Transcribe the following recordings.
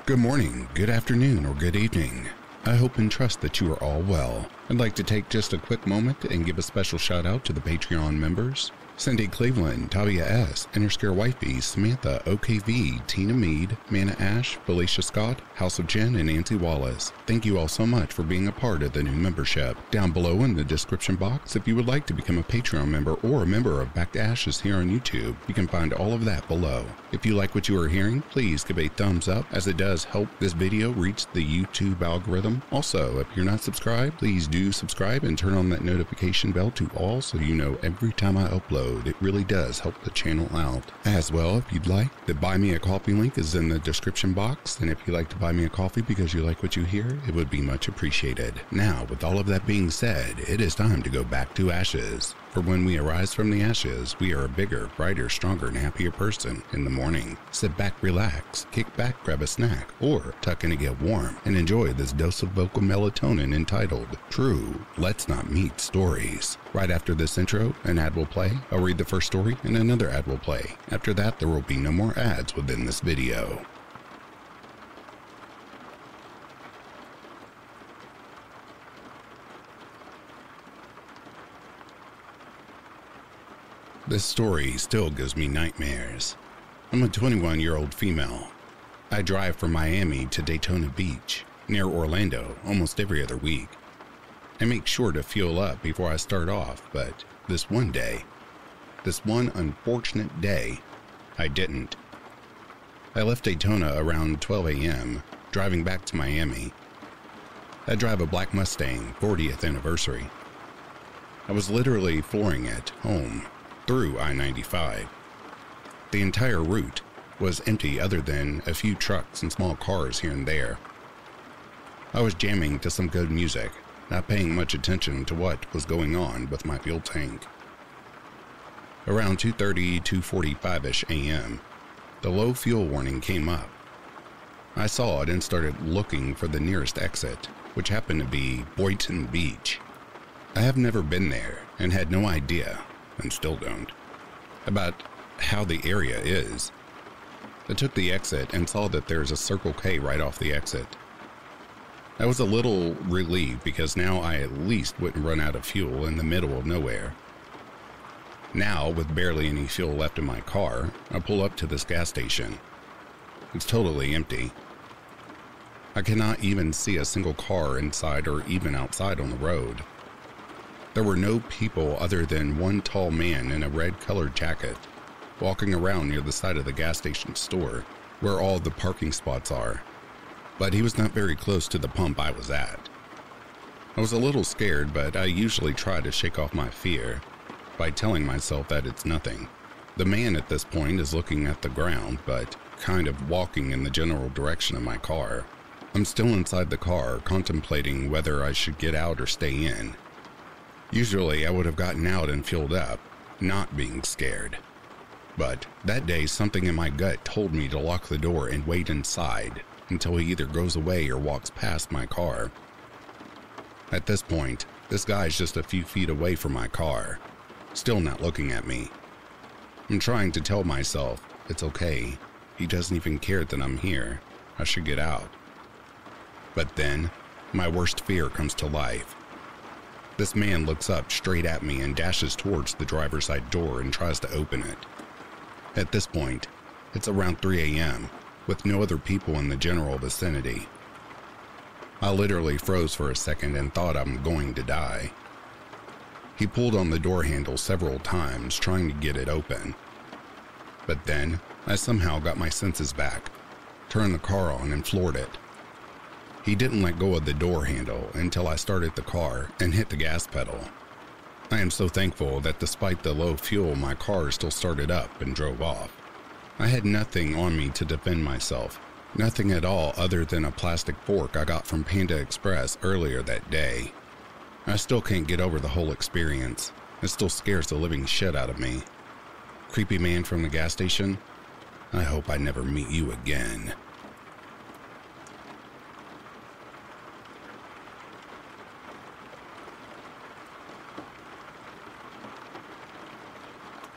Good morning, good afternoon, or good evening. I hope and trust that you are all well. I'd like to take just a quick moment and give a special shout out to the Patreon members. Cindy Cleveland, Tavia S., Interscare Wifey, Samantha, OKV, Tina Mead, Mana Ash, Felicia Scott, House of Jen, and Nancy Wallace. Thank you all so much for being a part of the new membership. Down below in the description box, if you would like to become a Patreon member or a member of Back to Ashes here on YouTube, you can find all of that below. If you like what you are hearing, please give a thumbs up as it does help this video reach the YouTube algorithm. Also, if you're not subscribed, please do subscribe and turn on that notification bell to all so you know every time I upload. It really does help the channel out. As well, if you'd like, the Buy Me a Coffee link is in the description box, and if you'd like to buy me a coffee because you like what you hear, it would be much appreciated. Now, with all of that being said, it is time to go back to ashes. For when we arise from the ashes, we are a bigger, brighter, stronger, and happier person in the morning. Sit back, relax, kick back, grab a snack, or tuck in and get warm, and enjoy this dose of vocal melatonin entitled True Let's Not Meet Stories. Right after this intro, an ad will play, I'll read the first story, and another ad will play. After that, there will be no more ads within this video. This story still gives me nightmares. I'm a 21-year-old female. I drive from Miami to Daytona Beach, near Orlando, almost every other week. I make sure to fuel up before I start off, but this one unfortunate day, I didn't. I left Daytona around 12 a.m., driving back to Miami. I drive a black Mustang 40th anniversary. I was literally flooring it home through I-95. The entire route was empty other than a few trucks and small cars here and there. I was jamming to some good music, not paying much attention to what was going on with my fuel tank. Around 2:30, 2:45-ish a.m., the low fuel warning came up. I saw it and started looking for the nearest exit, which happened to be Boynton Beach. I have never been there and had no idea, and still don't, about how the area is. I took the exit and saw that there's a Circle K right off the exit. I was a little relieved because now I at least wouldn't run out of fuel in the middle of nowhere. Now, with barely any fuel left in my car, I pull up to this gas station. It's totally empty. I cannot even see a single car inside or even outside on the road. There were no people other than one tall man in a red-colored jacket walking around near the side of the gas station store where all the parking spots are, but he was not very close to the pump I was at. I was a little scared, but I usually try to shake off my fear by telling myself that it's nothing. The man at this point is looking at the ground, but kind of walking in the general direction of my car. I'm still inside the car, contemplating whether I should get out or stay in. Usually I would have gotten out and fueled up, not being scared. But that day something in my gut told me to lock the door and wait inside until he either goes away or walks past my car. At this point, this guy's just a few feet away from my car, still not looking at me. I'm trying to tell myself, it's okay, he doesn't even care that I'm here, I should get out. But then, my worst fear comes to life. This man looks up straight at me and dashes towards the driver's side door and tries to open it. At this point, it's around 3 a.m., with no other people in the general vicinity. I literally froze for a second and thought I'm going to die. He pulled on the door handle several times, trying to get it open. But then, I somehow got my senses back, turned the car on and floored it. He didn't let go of the door handle until I started the car and hit the gas pedal. I am so thankful that despite the low fuel, my car still started up and drove off. I had nothing on me to defend myself, nothing at all other than a plastic fork I got from Panda Express earlier that day. I still can't get over the whole experience. It still scares the living shit out of me. Creepy man from the gas station, I hope I never meet you again.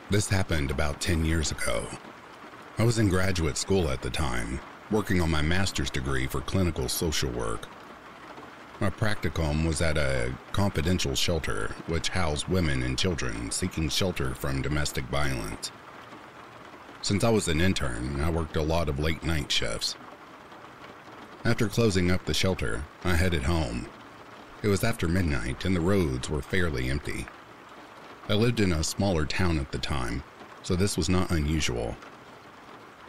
This happened about 10 years ago. I was in graduate school at the time, working on my master's degree for clinical social work. My practicum was at a confidential shelter which housed women and children seeking shelter from domestic violence. Since I was an intern, I worked a lot of late night shifts. After closing up the shelter, I headed home. It was after midnight and the roads were fairly empty. I lived in a smaller town at the time, so this was not unusual.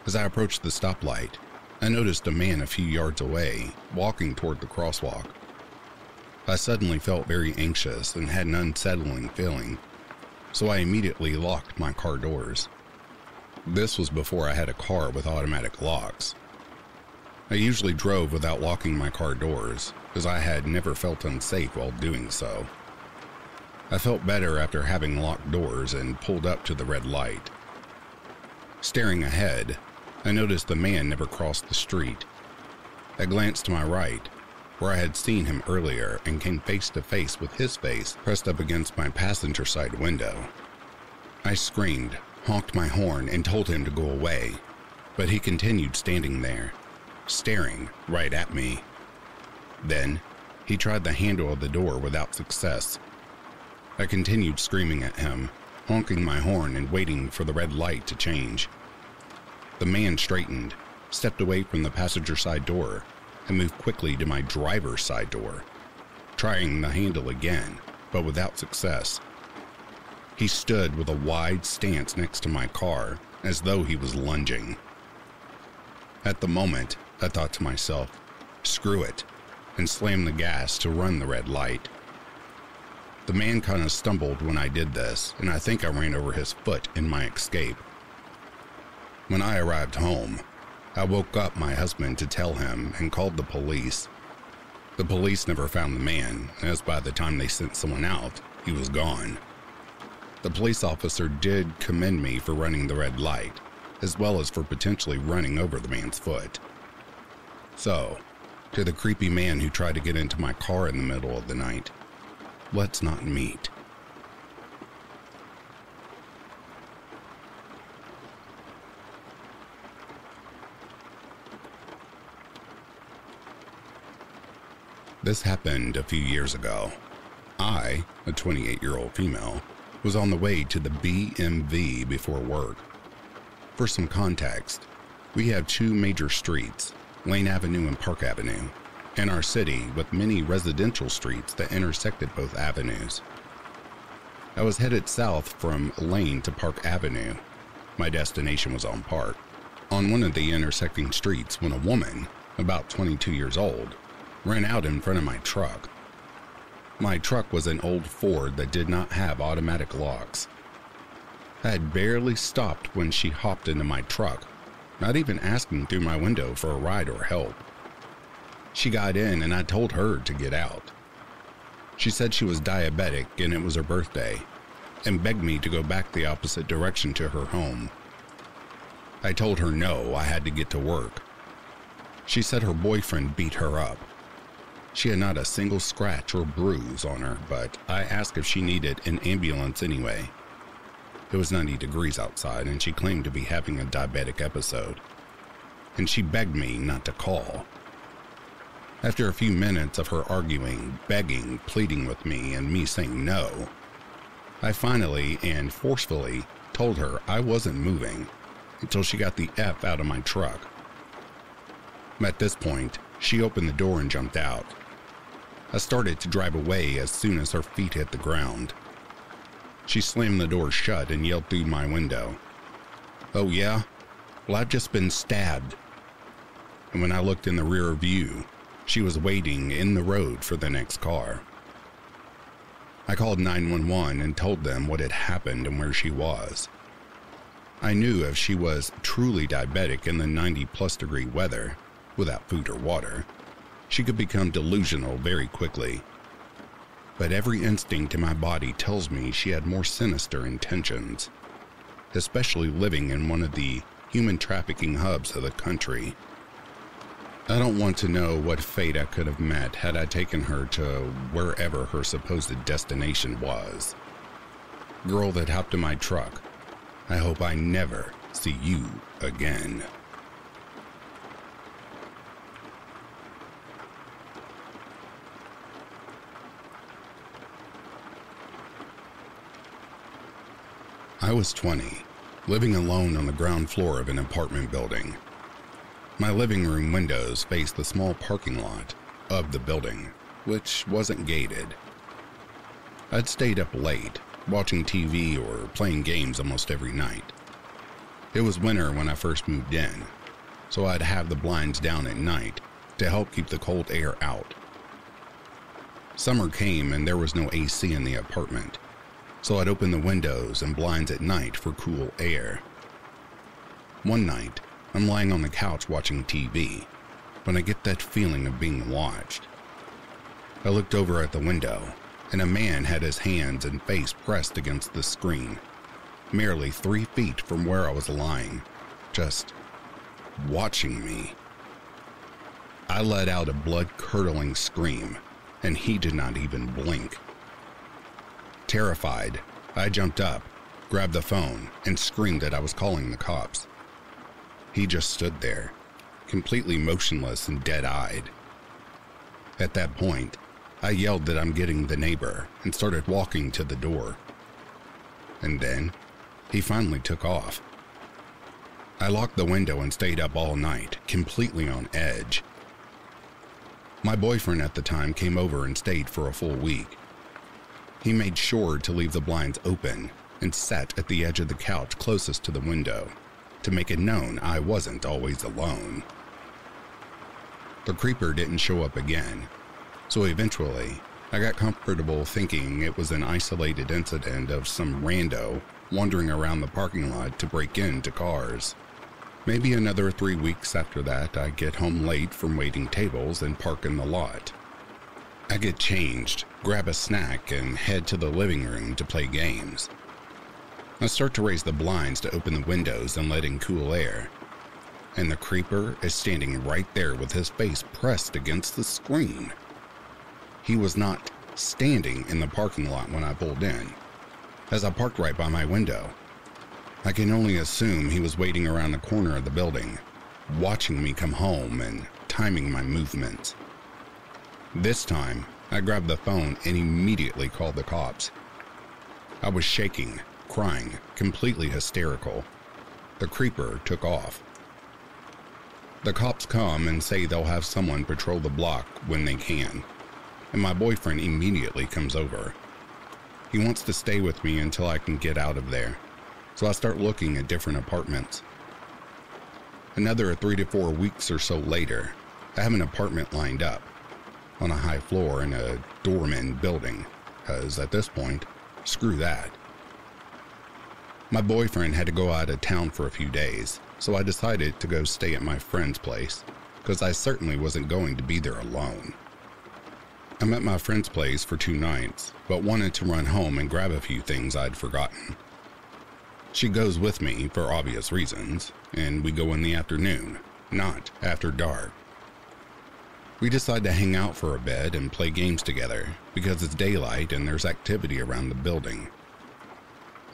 As I approached the stoplight, I noticed a man a few yards away, walking toward the crosswalk. I suddenly felt very anxious and had an unsettling feeling, so I immediately locked my car doors. This was before I had a car with automatic locks. I usually drove without locking my car doors, as I had never felt unsafe while doing so. I felt better after having locked doors and pulled up to the red light. Staring ahead, I noticed the man never crossed the street. I glanced to my right, where I had seen him earlier, and came face to face with his face pressed up against my passenger side window. I screamed, honked my horn, and told him to go away, but he continued standing there, staring right at me. Then, he tried the handle of the door without success. I continued screaming at him, honking my horn and waiting for the red light to change. The man straightened, stepped away from the passenger side door, and moved quickly to my driver's side door, trying the handle again, but without success. He stood with a wide stance next to my car, as though he was lunging. At the moment, I thought to myself, screw it, and slammed the gas to run the red light. The man kind of stumbled when I did this, and I think I ran over his foot in my escape. When I arrived home, I woke up my husband to tell him and called the police. The police never found the man, as by the time they sent someone out, he was gone. The police officer did commend me for running the red light, as well as for potentially running over the man's foot. So, to the creepy man who tried to get into my car in the middle of the night, let's not meet. This happened a few years ago. I, a 28-year-old female, was on the way to the BMV before work. For some context, we have two major streets, Lane Avenue and Park Avenue, in our city with many residential streets that intersected both avenues. I was headed south from Lane to Park Avenue. My destination was on Park, on one of the intersecting streets when a woman, about 22 years old, ran out in front of my truck. My truck was an old Ford that did not have automatic locks. I had barely stopped when she hopped into my truck, not even asking through my window for a ride or help. She got in and I told her to get out. She said she was diabetic and it was her birthday, and begged me to go back the opposite direction to her home. I told her no, I had to get to work. She said her boyfriend beat her up. She had not a single scratch or bruise on her, but I asked if she needed an ambulance anyway. It was 90 degrees outside and she claimed to be having a diabetic episode, and she begged me not to call. After a few minutes of her arguing, begging, pleading with me, and me saying no, I finally and forcefully told her I wasn't moving until she got the F out of my truck. At this point, she opened the door and jumped out. I started to drive away as soon as her feet hit the ground. She slammed the door shut and yelled through my window, "Oh yeah? Well, I've just been stabbed." And when I looked in the rear view, she was waiting in the road for the next car. I called 911 and told them what had happened and where she was. I knew if she was truly diabetic in the 90+ degree weather, without food or water, she could become delusional very quickly. But every instinct in my body tells me she had more sinister intentions, especially living in one of the human trafficking hubs of the country. I don't want to know what fate I could have met had I taken her to wherever her supposed destination was. Girl that hopped in my truck, I hope I never see you again. I was 20, living alone on the ground floor of an apartment building. My living room windows faced the small parking lot of the building, which wasn't gated. I'd stayed up late, watching TV or playing games almost every night. It was winter when I first moved in, so I'd have the blinds down at night to help keep the cold air out. Summer came and there was no AC in the apartment, so I'd open the windows and blinds at night for cool air. One night, I'm lying on the couch watching TV when I get that feeling of being watched. I looked over at the window, and a man had his hands and face pressed against the screen, merely 3 feet from where I was lying, just watching me. I let out a blood-curdling scream, and he did not even blink. Terrified, I jumped up, grabbed the phone, and screamed that I was calling the cops. He just stood there, completely motionless and dead-eyed. At that point, I yelled that I'm getting the neighbor and started walking to the door. And then, he finally took off. I locked the window and stayed up all night, completely on edge. My boyfriend at the time came over and stayed for a full week. He made sure to leave the blinds open and sat at the edge of the couch closest to the window to make it known I wasn't always alone. The creeper didn't show up again, so eventually I got comfortable thinking it was an isolated incident of some rando wandering around the parking lot to break into cars. Maybe another 3 weeks after that, I get home late from waiting tables and park in the lot. I get changed, grab a snack, and head to the living room to play games. I start to raise the blinds to open the windows and let in cool air, and the creeper is standing right there with his face pressed against the screen. He was not standing in the parking lot when I pulled in, as I parked right by my window. I can only assume he was waiting around the corner of the building, watching me come home and timing my movements. This time, I grabbed the phone and immediately called the cops. I was shaking, crying, completely hysterical. The creeper took off. The cops come and say they'll have someone patrol the block when they can, and my boyfriend immediately comes over. He wants to stay with me until I can get out of there, so I start looking at different apartments. Another 3 to 4 weeks or so later, I have an apartment lined up on a high floor in a doorman building, because at this point, screw that. My boyfriend had to go out of town for a few days, so I decided to go stay at my friend's place, because I certainly wasn't going to be there alone. I'm at my friend's place for 2 nights, but wanted to run home and grab a few things I'd forgotten. She goes with me for obvious reasons, and we go in the afternoon, not after dark. We decide to hang out for a bit and play games together because it's daylight and there's activity around the building.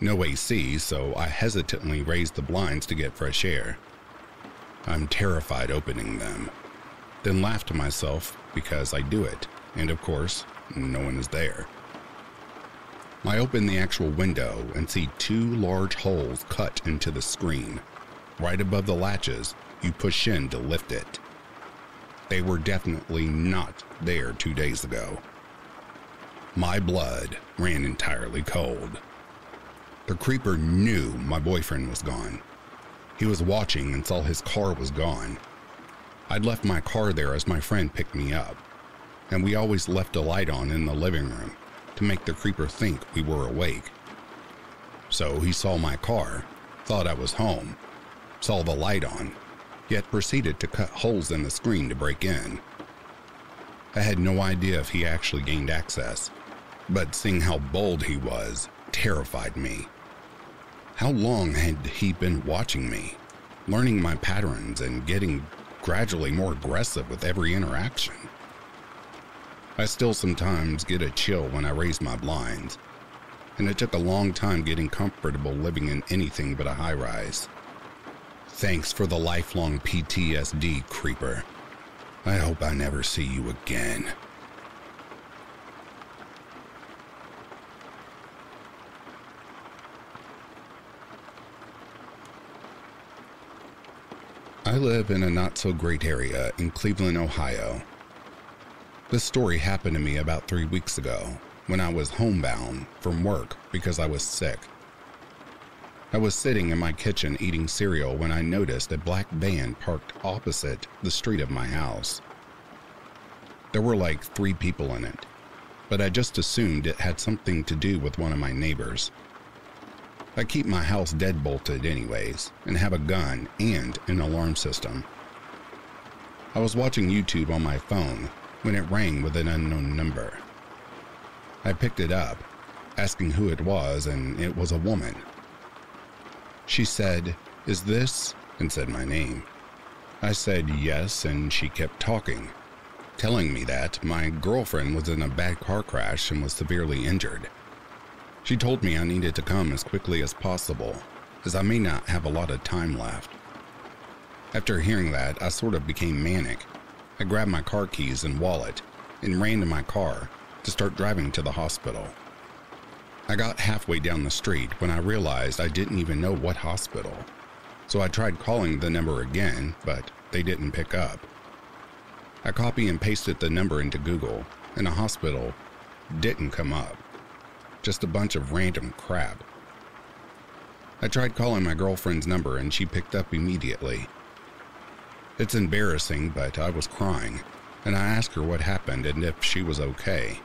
No AC, so I hesitantly raise the blinds to get fresh air. I'm terrified opening them, then laugh to myself because I do it, and of course, no one is there. I open the actual window and see 2 large holes cut into the screen, right above the latches you push in to lift it. They were definitely not there 2 days ago. My blood ran entirely cold. The creeper knew my boyfriend was gone. He was watching and saw his car was gone. I'd left my car there as my friend picked me up, and we always left a light on in the living room to make the creeper think we were awake. So he saw my car, thought I was home, saw the light on, yet proceeded to cut holes in the screen to break in. I had no idea if he actually gained access, but seeing how bold he was terrified me. How long had he been watching me, learning my patterns and getting gradually more aggressive with every interaction? I still sometimes get a chill when I raise my blinds, and it took a long time getting comfortable living in anything but a high-rise. Thanks for the lifelong PTSD, creeper. I hope I never see you again. I live in a not-so-great area in Cleveland, Ohio. This story happened to me about 3 weeks ago when I was homebound from work because I was sick. I was sitting in my kitchen eating cereal when I noticed a black van parked opposite the street of my house. There were like 3 people in it, but I just assumed it had something to do with one of my neighbors. I keep my house deadbolted anyways and have a gun and an alarm system. I was watching YouTube on my phone when it rang with an unknown number. I picked it up, asking who it was, and it was a woman. She said, "Is this?" and said my name. I said yes, and she kept talking, telling me that my girlfriend was in a bad car crash and was severely injured. She told me I needed to come as quickly as possible, as I may not have a lot of time left. After hearing that, I sort of became manic. I grabbed my car keys and wallet and ran to my car to start driving to the hospital. I got halfway down the street when I realized I didn't even know what hospital, so I tried calling the number again, but they didn't pick up. I copy and pasted the number into Google, and a hospital didn't come up. Just a bunch of random crap. I tried calling my girlfriend's number and she picked up immediately. It's embarrassing, but I was crying, and I asked her what happened and if she was okay.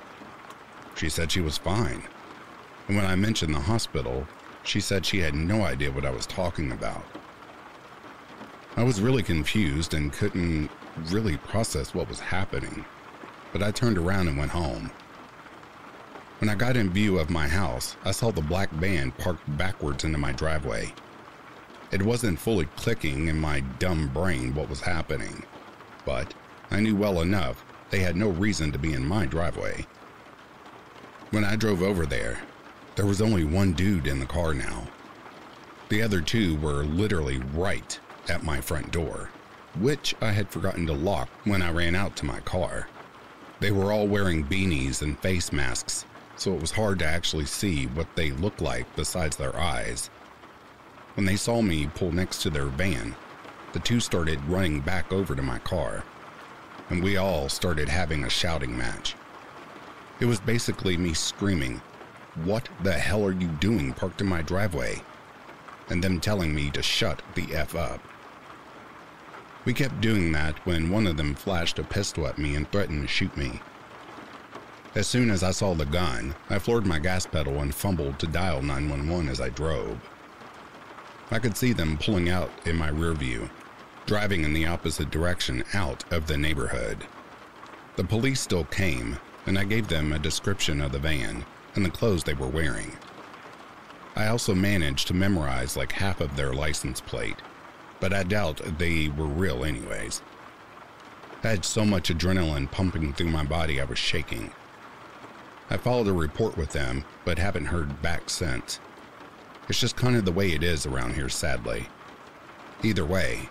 She said she was fine. And when I mentioned the hospital, she said she had no idea what I was talking about. I was really confused and couldn't really process what was happening, but I turned around and went home. When I got in view of my house, I saw the black van parked backwards into my driveway. It wasn't fully clicking in my dumb brain what was happening, but I knew well enough they had no reason to be in my driveway. When I drove over there was only one dude in the car now. The other 2 were literally right at my front door, which I had forgotten to lock when I ran out to my car. They were all wearing beanies and face masks, so it was hard to actually see what they looked like besides their eyes. When they saw me pull next to their van, the 2 started running back over to my car, and we all started having a shouting match. It was basically me screaming, "What the hell are you doing parked in my driveway?" and them telling me to shut the F up. We kept doing that when one of them flashed a pistol at me and threatened to shoot me. As soon as I saw the gun, I floored my gas pedal and fumbled to dial 911 as I drove. I could see them pulling out in my rear view, driving in the opposite direction out of the neighborhood. The police still came, and I gave them a description of the van and the clothes they were wearing. I also managed to memorize like half of their license plate, but I doubt they were real anyways. I had so much adrenaline pumping through my body I was shaking. I filed a report with them, but haven't heard back since. It's just kind of the way it is around here, sadly. Either way,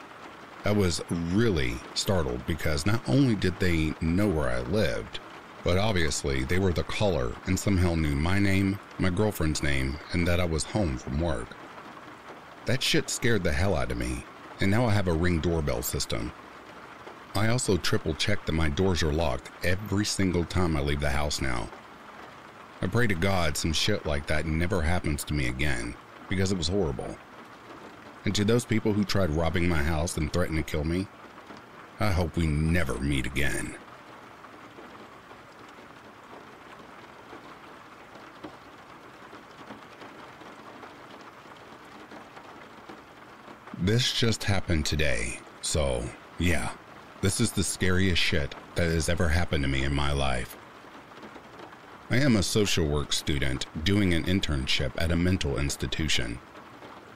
I was really startled because not only did they know where I lived, but obviously they were the caller and somehow knew my name, my girlfriend's name, and that I was home from work. That shit scared the hell out of me, and now I have a Ring doorbell system. I also triple check that my doors are locked every single time I leave the house now. I pray to God some shit like that never happens to me again, because it was horrible. And to those people who tried robbing my house and threatened to kill me, I hope we never meet again. This just happened today, so yeah, this is the scariest shit that has ever happened to me in my life. I am a social work student doing an internship at a mental institution.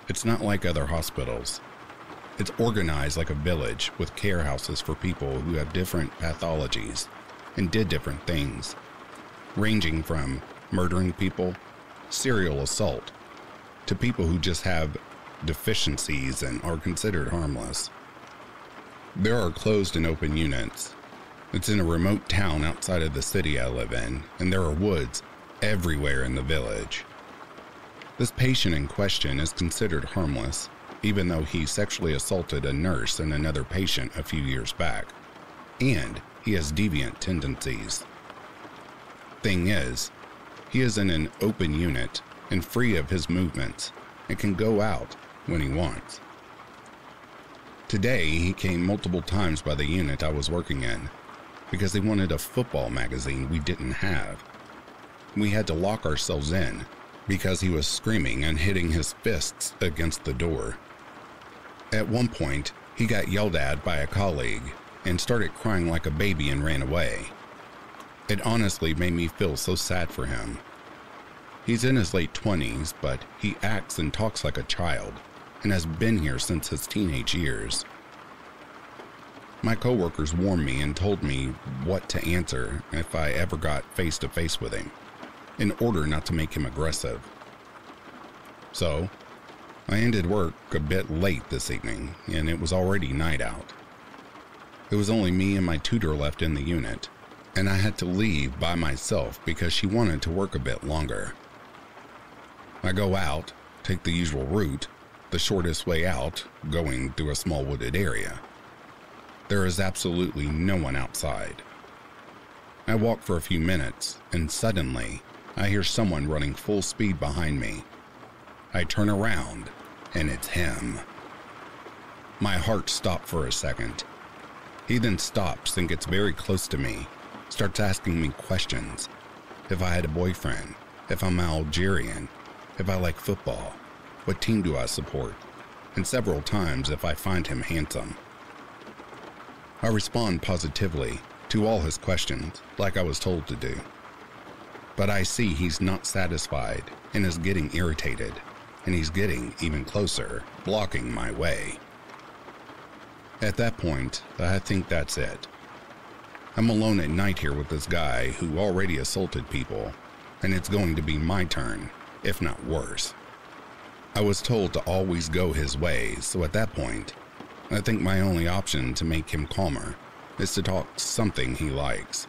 It's not like other hospitals. It's organized like a village with care houses for people who have different pathologies and did different things, ranging from murdering people, serial assault, to people who just have deficiencies and are considered harmless. There are closed and open units. It's in a remote town outside of the city I live in, and there are woods everywhere in the village. This patient in question is considered harmless, even though he sexually assaulted a nurse and another patient a few years back, and he has deviant tendencies. Thing is, he is in an open unit and free of his movements and can go out when he wants. Today, he came multiple times by the unit I was working in because he wanted a football magazine we didn't have. We had to lock ourselves in because he was screaming and hitting his fists against the door. At one point, he got yelled at by a colleague and started crying like a baby and ran away. It honestly made me feel so sad for him. He's in his late 20s, but he acts and talks like a child and has been here since his teenage years. My coworkers warned me and told me what to answer if I ever got face to face with him, in order not to make him aggressive. So, I ended work a bit late this evening, and it was already night out. It was only me and my tutor left in the unit, and I had to leave by myself because she wanted to work a bit longer. I go out, take the usual route, the shortest way out, going through a small wooded area. There is absolutely no one outside. I walk for a few minutes, and suddenly, I hear someone running full speed behind me. I turn around, and it's him. My heart stopped for a second. He then stops and gets very close to me, starts asking me questions. If I had a boyfriend, if I'm Algerian, if I like football, what team do I support, and several times if I find him handsome. I respond positively to all his questions, like I was told to do. But I see he's not satisfied and is getting irritated, and he's getting even closer, blocking my way. At that point, I think that's it. I'm alone at night here with this guy who already assaulted people, and it's going to be my turn, if not worse. I was told to always go his way, so at that point, I think my only option to make him calmer is to talk something he likes.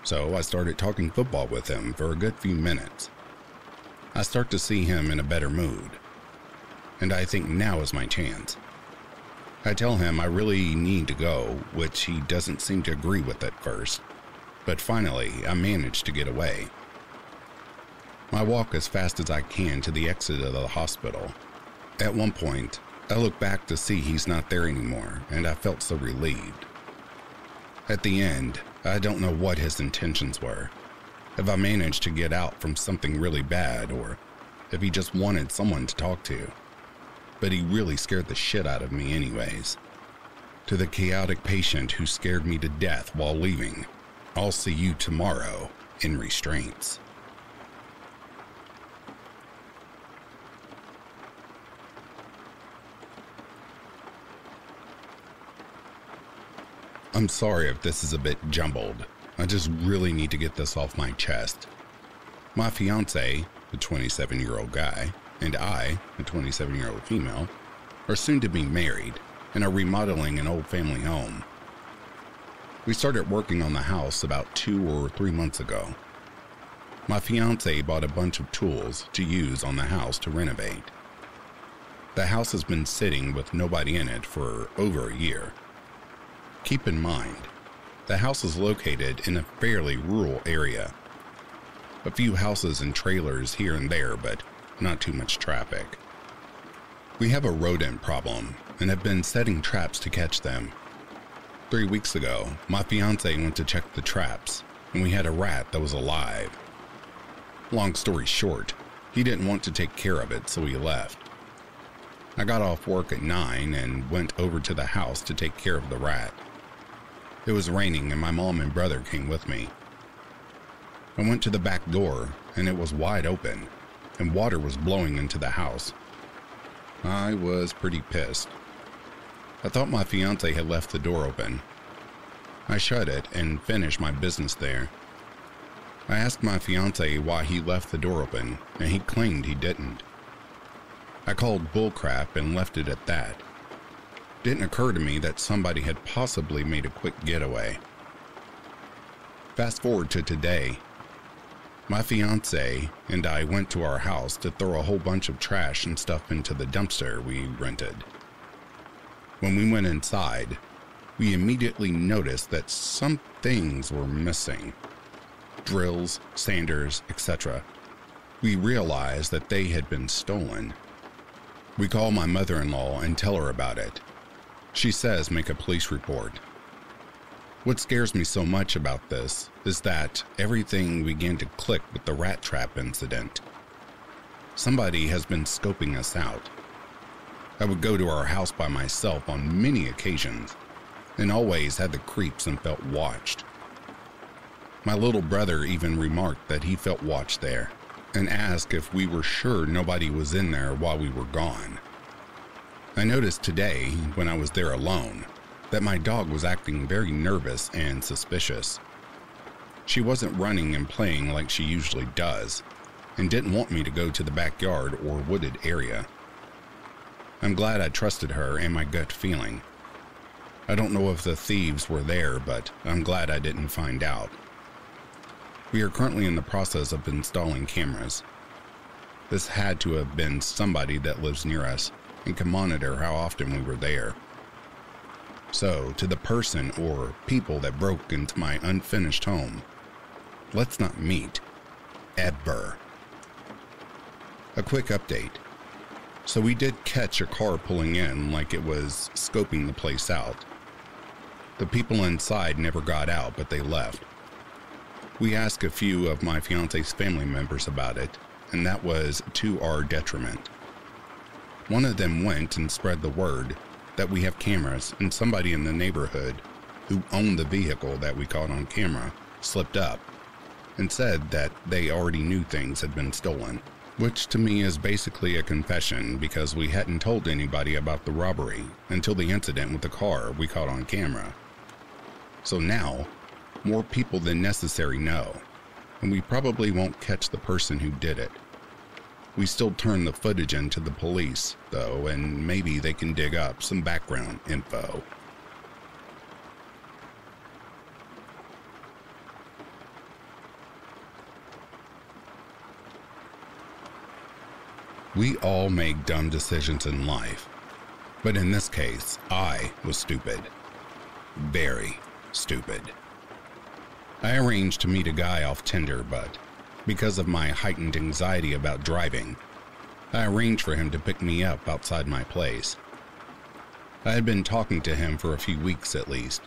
So I started talking football with him for a good few minutes. I start to see him in a better mood, and I think now is my chance. I tell him I really need to go, which he doesn't seem to agree with at first, but finally I manage to get away. I walk as fast as I can to the exit of the hospital. At one point, I look back to see he's not there anymore, and I felt so relieved. At the end, I don't know what his intentions were, if I managed to get out from something really bad, or if he just wanted someone to talk to. But he really scared the shit out of me anyways. To the chaotic patient who scared me to death while leaving, I'll see you tomorrow in restraints. I'm sorry if this is a bit jumbled. I just really need to get this off my chest. My fiance, the 27-year-old guy, and I, the 27-year-old female, are soon to be married and are remodeling an old family home. We started working on the house about 2 or 3 months ago. My fiance bought a bunch of tools to use on the house to renovate. The house has been sitting with nobody in it for over a year. Keep in mind, the house is located in a fairly rural area. A few houses and trailers here and there, but not too much traffic. We have a rodent problem and have been setting traps to catch them. 3 weeks ago, my fiance went to check the traps, and we had a rat that was alive. Long story short, he didn't want to take care of it, so he left. I got off work at 9 and went over to the house to take care of the rat. It was raining and my mom and brother came with me. I went to the back door and it was wide open and water was blowing into the house. I was pretty pissed. I thought my fiance had left the door open. I shut it and finished my business there. I asked my fiance why he left the door open and he claimed he didn't. I called bullcrap and left it at that. Didn't occur to me that somebody had possibly made a quick getaway. Fast forward to today. My fiance and I went to our house to throw a whole bunch of trash and stuff into the dumpster we rented. When we went inside, we immediately noticed that some things were missing. Drills, sanders, etc. We realized that they had been stolen. We call my mother-in-law and tell her about it. She says make a police report. What scares me so much about this is that everything began to click with the rat trap incident. Somebody has been scoping us out. I would go to our house by myself on many occasions and always had the creeps and felt watched. My little brother even remarked that he felt watched there and asked if we were sure nobody was in there while we were gone. I noticed today, when I was there alone, that my dog was acting very nervous and suspicious. She wasn't running and playing like she usually does, and didn't want me to go to the backyard or wooded area. I'm glad I trusted her and my gut feeling. I don't know if the thieves were there, but I'm glad I didn't find out. We are currently in the process of installing cameras. This had to have been somebody that lives near us and can monitor how often we were there. So, to the person or people that broke into my unfinished home, let's not meet, ever. A quick update. So we did catch a car pulling in like it was scoping the place out. The people inside never got out, but they left. We asked a few of my fiance's family members about it, and that was to our detriment. One of them went and spread the word that we have cameras, and somebody in the neighborhood who owned the vehicle that we caught on camera slipped up and said that they already knew things had been stolen, which to me is basically a confession because we hadn't told anybody about the robbery until the incident with the car we caught on camera. So now, more people than necessary know, and we probably won't catch the person who did it. We still turn the footage into the police, though, and maybe they can dig up some background info. We all make dumb decisions in life, but in this case, I was stupid. Very stupid. I arranged to meet a guy off Tinder, but because of my heightened anxiety about driving, I arranged for him to pick me up outside my place. I had been talking to him for a few weeks at least,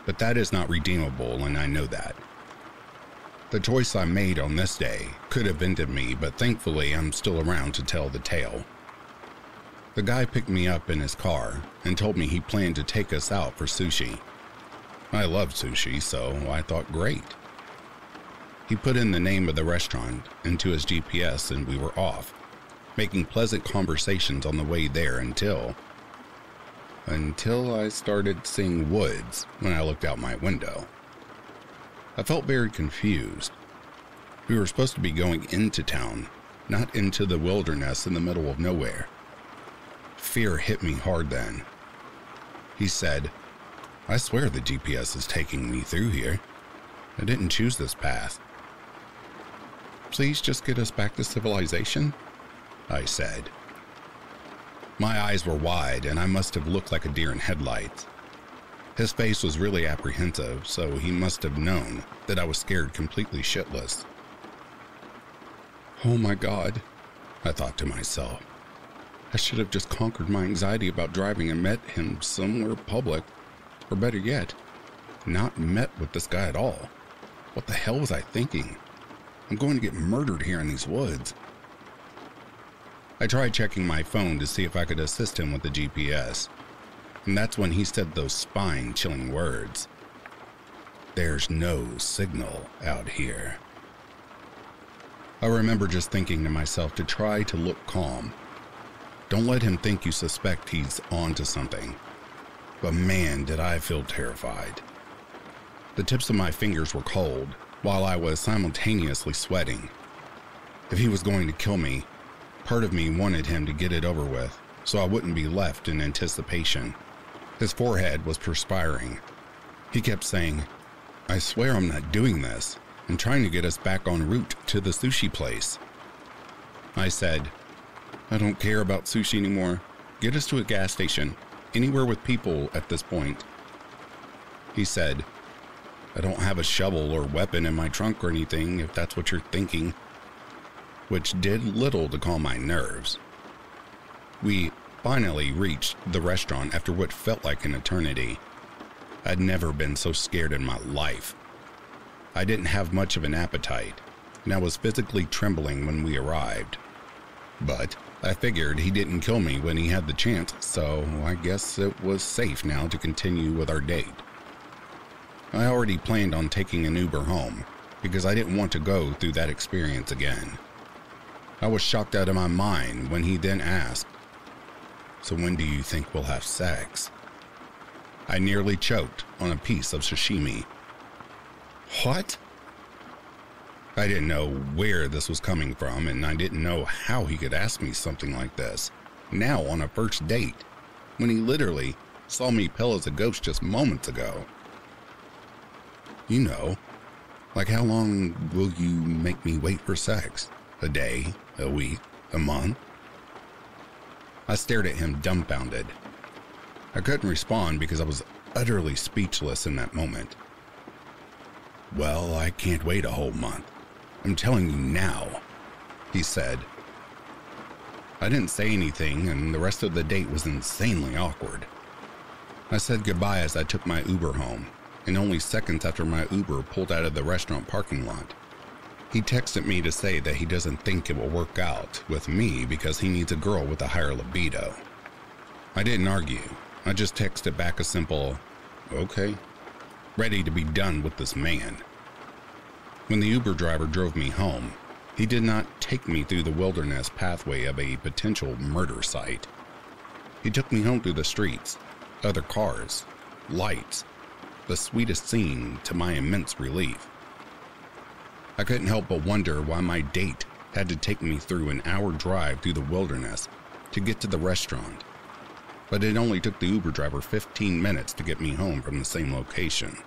but that is not redeemable, and I know that. The choice I made on this day could have ended me, but thankfully I'm still around to tell the tale. The guy picked me up in his car and told me he planned to take us out for sushi. I love sushi, so I thought great. He put in the name of the restaurant into his GPS and we were off, making pleasant conversations on the way there until I started seeing woods when I looked out my window. I felt very confused. We were supposed to be going into town, not into the wilderness in the middle of nowhere. Fear hit me hard then. He said, "I swear the GPS is taking me through here. I didn't choose this path." "Please just get us back to civilization," I said. My eyes were wide and I must have looked like a deer in headlights. His face was really apprehensive, so he must have known that I was scared completely shitless. Oh my God, I thought to myself. I should have just conquered my anxiety about driving and met him somewhere public, or better yet, not met with this guy at all. What the hell was I thinking? I'm going to get murdered here in these woods. I tried checking my phone to see if I could assist him with the GPS, and that's when he said those spine-chilling words. "There's no signal out here." I remember just thinking to myself to try to look calm. Don't let him think you suspect he's onto something. But man, did I feel terrified. The tips of my fingers were cold, while I was simultaneously sweating. If he was going to kill me, part of me wanted him to get it over with, so I wouldn't be left in anticipation. His forehead was perspiring. He kept saying, "I swear I'm not doing this. and trying to get us back en route to the sushi place. I said, "I don't care about sushi anymore. Get us to a gas station, anywhere with people at this point." He said, "I don't have a shovel or weapon in my trunk or anything, if that's what you're thinking," which did little to calm my nerves. We finally reached the restaurant after what felt like an eternity. I'd never been so scared in my life. I didn't have much of an appetite, and I was physically trembling when we arrived. But I figured he didn't kill me when he had the chance, so I guess it was safe now to continue with our date. I already planned on taking an Uber home, because I didn't want to go through that experience again. I was shocked out of my mind when he then asked, "So when do you think we'll have sex?" I nearly choked on a piece of sashimi. What? I didn't know where this was coming from, and I didn't know how he could ask me something like this, now on a first date, when he literally saw me pale as a ghost just moments ago. "You know, like how long will you make me wait for sex? A day? A week? A month?" I stared at him dumbfounded. I couldn't respond because I was utterly speechless in that moment. "Well, I can't wait a whole month. I'm telling you now," he said. I didn't say anything, and the rest of the date was insanely awkward. I said goodbye as I took my Uber home, and only seconds after my Uber pulled out of the restaurant parking lot, he texted me to say that he doesn't think it will work out with me because he needs a girl with a higher libido. I didn't argue. I just texted back a simple, "Okay," ready to be done with this man. When the Uber driver drove me home, he did not take me through the wilderness pathway of a potential murder site. He took me home through the streets, other cars, lights, the sweetest scene to my immense relief. I couldn't help but wonder why my date had to take me through an hour drive through the wilderness to get to the restaurant, but it only took the Uber driver 15 minutes to get me home from the same location.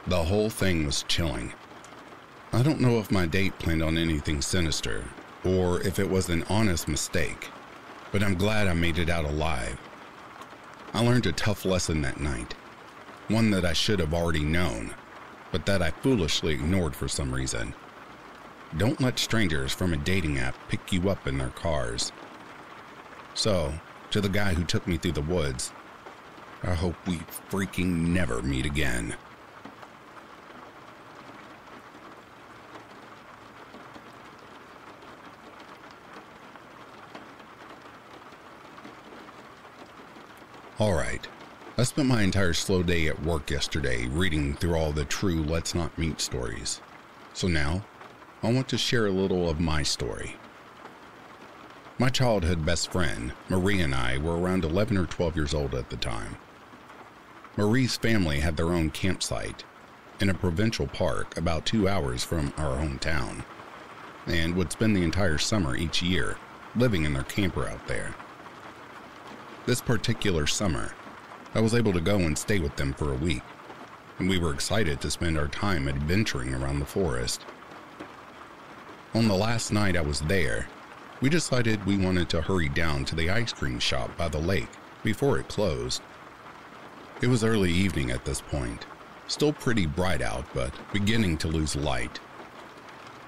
The whole thing was chilling. I don't know if my date planned on anything sinister, or if it was an honest mistake, but I'm glad I made it out alive. I learned a tough lesson that night, one that I should have already known, but that I foolishly ignored for some reason. Don't let strangers from a dating app pick you up in their cars. So, to the guy who took me through the woods, I hope we freaking never meet again. Alright, I spent my entire slow day at work yesterday reading through all the true Let's Not Meet stories. So now, I want to share a little of my story. My childhood best friend, Marie, and I were around 11 or 12 years old at the time. Marie's family had their own campsite in a provincial park about 2 hours from our hometown, and would spend the entire summer each year living in their camper out there. This particular summer, I was able to go and stay with them for a week, and we were excited to spend our time adventuring around the forest. On the last night I was there, we decided we wanted to hurry down to the ice cream shop by the lake before it closed. It was early evening at this point, still pretty bright out, but beginning to lose light.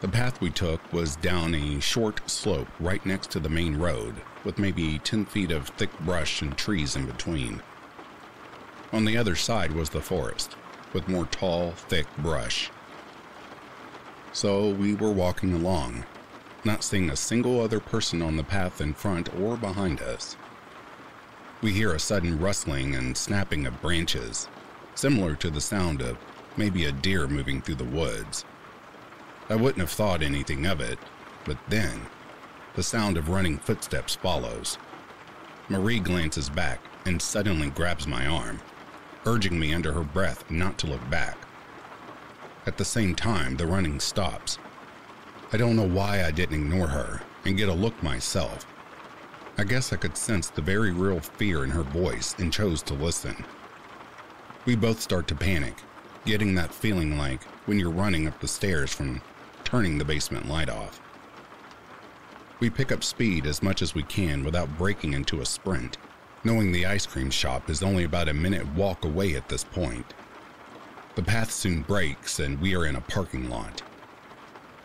The path we took was down a short slope right next to the main road, with maybe 10 feet of thick brush and trees in between. On the other side was the forest, with more tall, thick brush. So we were walking along, not seeing a single other person on the path in front or behind us. We hear a sudden rustling and snapping of branches, similar to the sound of maybe a deer moving through the woods. I wouldn't have thought anything of it, but then the sound of running footsteps follows. Marie glances back and suddenly grabs my arm, urging me under her breath not to look back. At the same time, the running stops. I don't know why I didn't ignore her and get a look myself. I guess I could sense the very real fear in her voice and chose to listen. We both start to panic, getting that feeling like when you're running up the stairs from turning the basement light off. We pick up speed as much as we can without breaking into a sprint, knowing the ice cream shop is only about a minute walk away at this point. The path soon breaks and we are in a parking lot.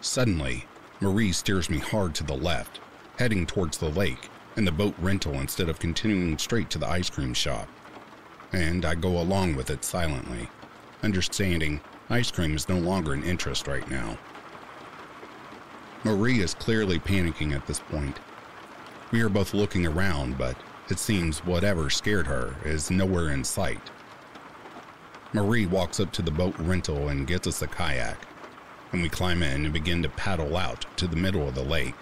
Suddenly, Marie steers me hard to the left, heading towards the lake and the boat rental instead of continuing straight to the ice cream shop. And I go along with it silently, understanding ice cream is no longer an interest right now. Marie is clearly panicking at this point. We are both looking around, but it seems whatever scared her is nowhere in sight. Marie walks up to the boat rental and gets us a kayak, and we climb in and begin to paddle out to the middle of the lake.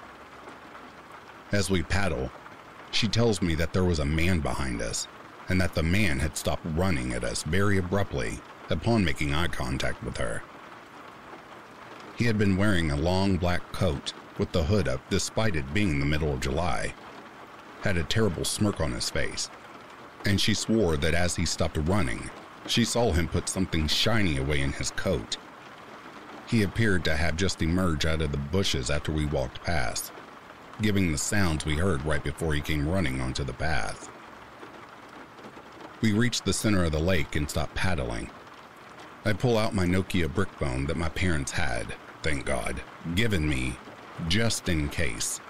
As we paddle, she tells me that there was a man behind us, and that the man had stopped running at us very abruptly upon making eye contact with her. He had been wearing a long black coat with the hood up despite it being the middle of July, had a terrible smirk on his face, and she swore that as he stopped running, she saw him put something shiny away in his coat. He appeared to have just emerged out of the bushes after we walked past, giving the sounds we heard right before he came running onto the path. We reached the center of the lake and stopped paddling. I pull out my Nokia brick phone that my parents had, thank God, given me just in case.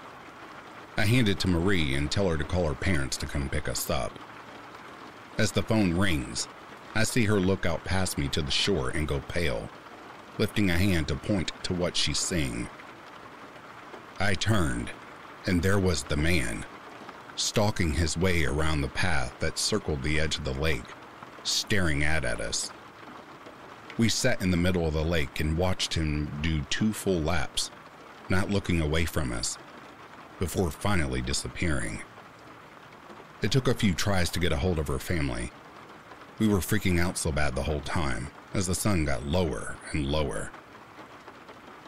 I hand it to Marie and tell her to call her parents to come pick us up. As the phone rings, I see her look out past me to the shore and go pale, lifting a hand to point to what she's seeing. I turned, and there was the man, stalking his way around the path that circled the edge of the lake, staring at us. We sat in the middle of the lake and watched him do 2 full laps, not looking away from us, before finally disappearing. It took a few tries to get a hold of her family. We were freaking out so bad the whole time, as the sun got lower and lower.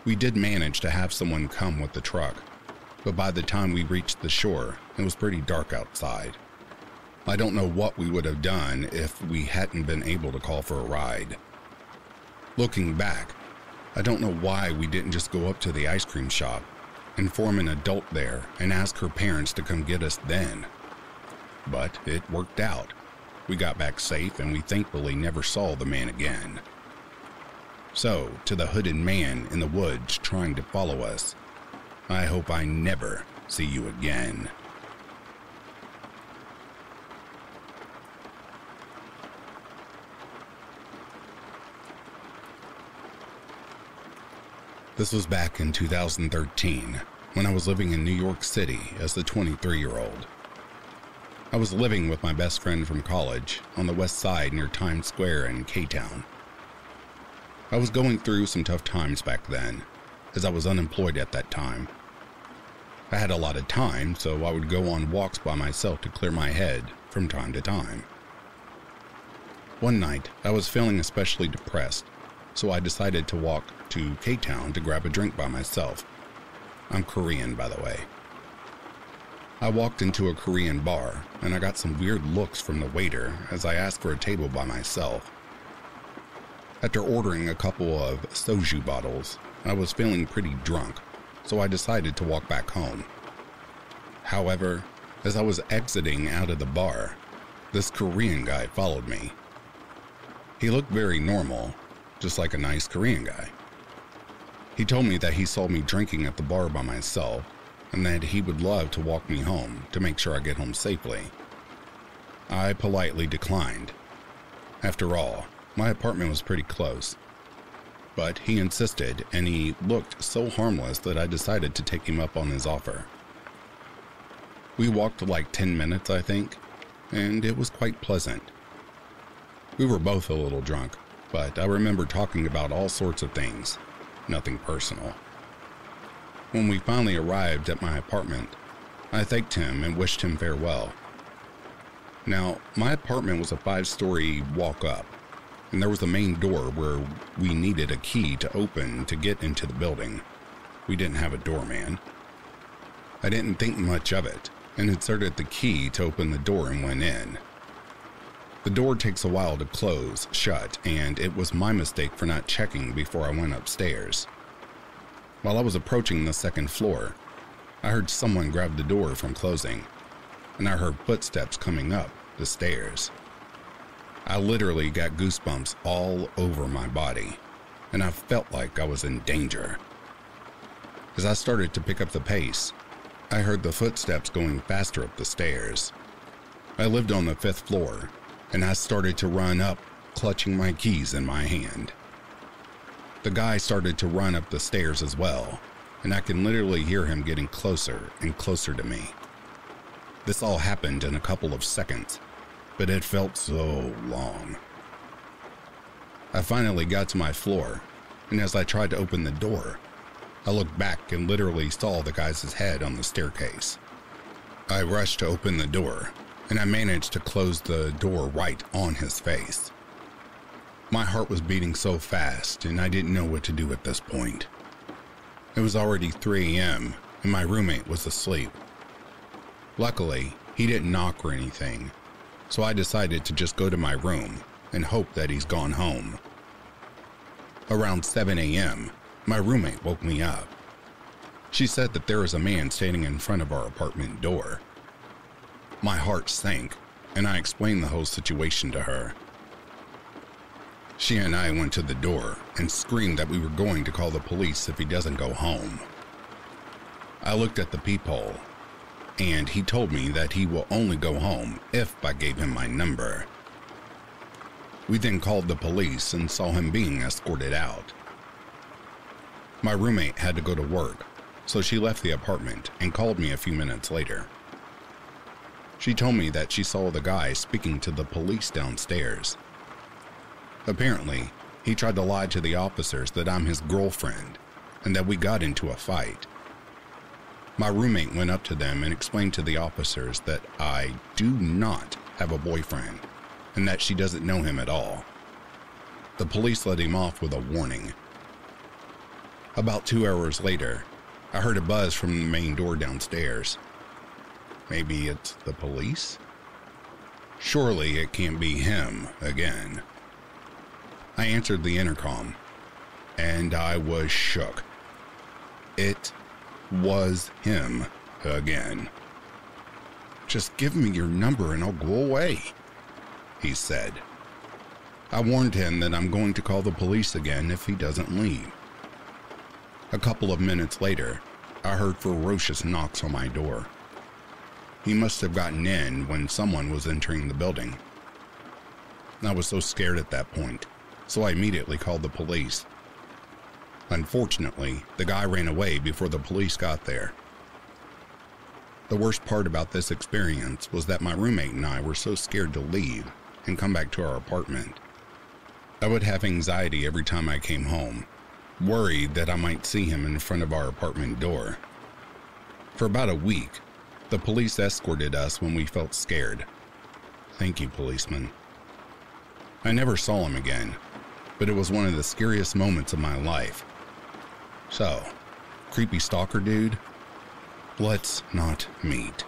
We did manage to have someone come with the truck, but by the time we reached the shore, it was pretty dark outside. I don't know what we would have done if we hadn't been able to call for a ride. Looking back, I don't know why we didn't just go up to the ice cream shop, inform an adult there, and ask her parents to come get us then. But it worked out. We got back safe and we thankfully never saw the man again. So, to the hooded man in the woods trying to follow us, I hope I never see you again. This was back in 2013, when I was living in New York City as a 23-year-old. I was living with my best friend from college on the west side near Times Square in K-Town. I was going through some tough times back then, as I was unemployed at that time. I had a lot of time, so I would go on walks by myself to clear my head from time to time. One night, I was feeling especially depressed, so I decided to walk to K-Town to grab a drink by myself. I'm Korean, by the way. I walked into a Korean bar, and I got some weird looks from the waiter as I asked for a table by myself. After ordering a couple of soju bottles, I was feeling pretty drunk, so I decided to walk back home. However, as I was exiting out of the bar, this Korean guy followed me. He looked very normal, just like a nice Korean guy. He told me that he saw me drinking at the bar by myself, and that he would love to walk me home to make sure I get home safely. I politely declined. After all, my apartment was pretty close. But he insisted, and he looked so harmless that I decided to take him up on his offer. We walked like 10 minutes, I think, and it was quite pleasant. We were both a little drunk, but I remember talking about all sorts of things, nothing personal. When we finally arrived at my apartment, I thanked him and wished him farewell. Now, my apartment was a 5-story walk-up, and there was a main door where we needed a key to open to get into the building. We didn't have a doorman. I didn't think much of it, and inserted the key to open the door and went in. The door takes a while to close shut, and it was my mistake for not checking before I went upstairs. While I was approaching the second floor, I heard someone grab the door from closing, and I heard footsteps coming up the stairs. I literally got goosebumps all over my body, and I felt like I was in danger. As I started to pick up the pace, I heard the footsteps going faster up the stairs. I lived on the 5th floor, and I started to run up, clutching my keys in my hand. The guy started to run up the stairs as well, and I can literally hear him getting closer and closer to me. This all happened in a couple of seconds, but it felt so long. I finally got to my floor, and as I tried to open the door, I looked back and literally saw the guy's head on the staircase. I rushed to open the door, and I managed to close the door right on his face. My heart was beating so fast, and I didn't know what to do at this point. It was already 3 a.m., and my roommate was asleep. Luckily, he didn't knock or anything, so I decided to just go to my room and hope that he's gone home. Around 7 a.m., my roommate woke me up. She said that there was a man standing in front of our apartment door. My heart sank, and I explained the whole situation to her. She and I went to the door and screamed that we were going to call the police if he doesn't go home. I looked at the peephole, and he told me that he will only go home if I gave him my number. We then called the police and saw him being escorted out. My roommate had to go to work, so she left the apartment and called me a few minutes later. She told me that she saw the guy speaking to the police downstairs. Apparently, he tried to lie to the officers that I'm his girlfriend and that we got into a fight. My roommate went up to them and explained to the officers that I do not have a boyfriend and that she doesn't know him at all. The police let him off with a warning. About 2 hours later, I heard a buzz from the main door downstairs. Maybe it's the police? Surely it can't be him again. I answered the intercom, and I was shook. It was him again. "Just give me your number and I'll go away," he said. I warned him that I'm going to call the police again if he doesn't leave. A couple of minutes later, I heard ferocious knocks on my door. He must have gotten in when someone was entering the building. I was so scared at that point, so I immediately called the police. Unfortunately, the guy ran away before the police got there. The worst part about this experience was that my roommate and I were so scared to leave and come back to our apartment. I would have anxiety every time I came home, worried that I might see him in front of our apartment door. For about a week, the police escorted us when we felt scared. Thank you, policeman. I never saw him again, but it was one of the scariest moments of my life. So, creepy stalker dude, let's not meet.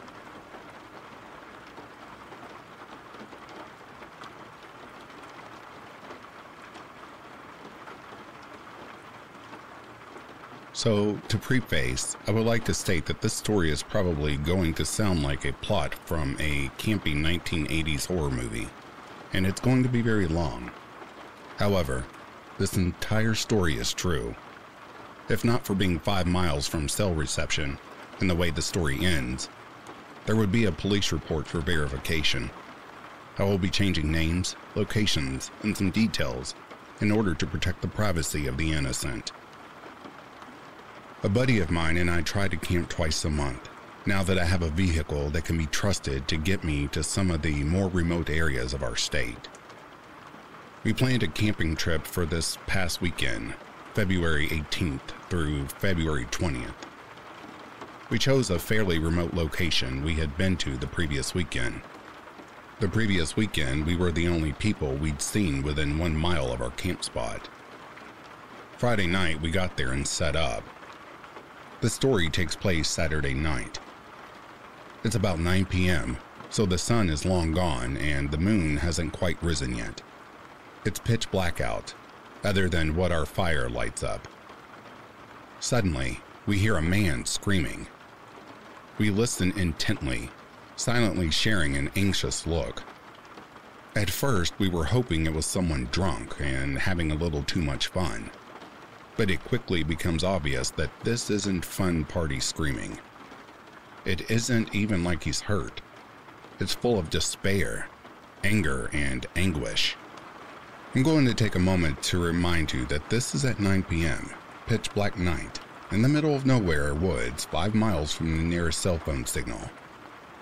So, to preface, I would like to state that this story is probably going to sound like a plot from a campy 1980s horror movie, and it's going to be very long. However, this entire story is true. If not for being 5 miles from cell reception and the way the story ends, there would be a police report for verification. I will be changing names, locations, and some details in order to protect the privacy of the innocent. A buddy of mine and I try to camp twice a month, now that I have a vehicle that can be trusted to get me to some of the more remote areas of our state. We planned a camping trip for this past weekend, February 18th through February 20th. We chose a fairly remote location we had been to the previous weekend. The previous weekend, we were the only people we'd seen within 1 mile of our camp spot. Friday night, we got there and set up. The story takes place Saturday night. It's about 9 p.m., so the sun is long gone and the moon hasn't quite risen yet. It's pitch black out, other than what our fire lights up. Suddenly, we hear a man screaming. We listen intently, silently sharing an anxious look. At first, we were hoping it was someone drunk and having a little too much fun. But it quickly becomes obvious that this isn't fun party screaming. It isn't even like he's hurt. It's full of despair, anger, and anguish. I'm going to take a moment to remind you that this is at 9 p.m., pitch black night, in the middle of nowhere woods 5 miles from the nearest cell phone signal.